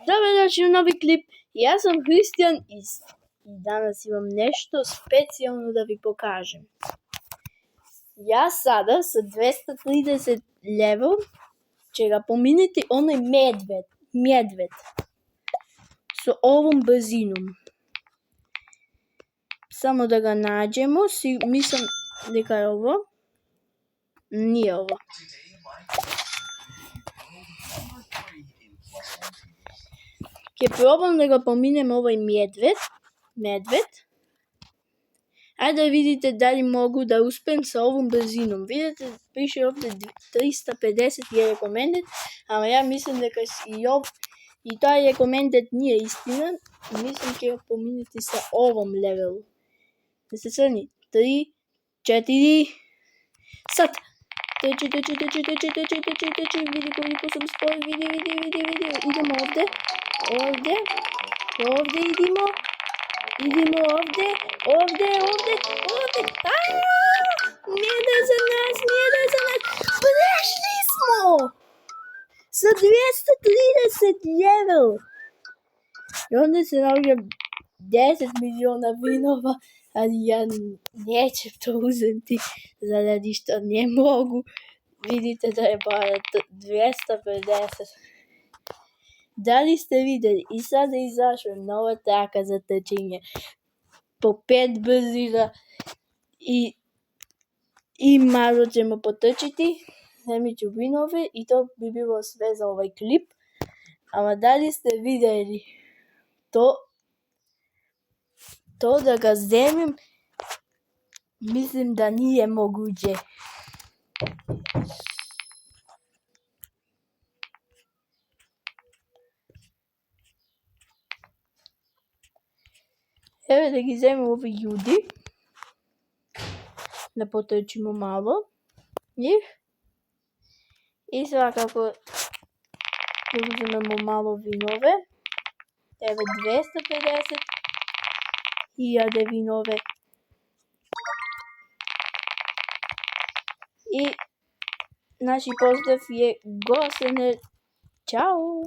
Dobrodošli u novi klip. Ja sam Hristijan i danas imam nešto specijalno da vi pokažem. Ja sada sa 230 level će ga pominiti onaj medved s ovom brzinom. Samo da ga nađemo, mislim neka je ovo. Nije ovo. Probam da ga pominem ovaj medved. Ajde da vidite da li mogu da uspem sa ovom brzinom. Vidite, piše ovdje 350 je recommended, ali ja mislim da i taj recommended nije istina. Mislim da ga pominiti sa ovom levelu. Da se crni. 3, 4, sad! Teči, vidi koliko sam spoj, vidi, idemo ovdje, idemo ovdje, nije da za nas, prešli smo, sa 230 level, i onda se navlja 10 miliona vinova, ali ja nećem to uzeti, zaradi što ne mogu. Vidite da je bara 250. Da li ste vidjeli? I sada je izašla nova traka za trčenje. Po 5 brzina i malo ćemo potrčiti. Zemit ću vinove i to bi bilo sve za ovaj klip. Ali da li ste vidjeli to da ga zemim? Mislim da nije moguće. Evo da gi zemim ovi ljudi. Da potrčimo malo njih. I svakako da uzmemo malo vinove. Evo 250.000 vinove. I naši pozdrav je Gosene. Ćao!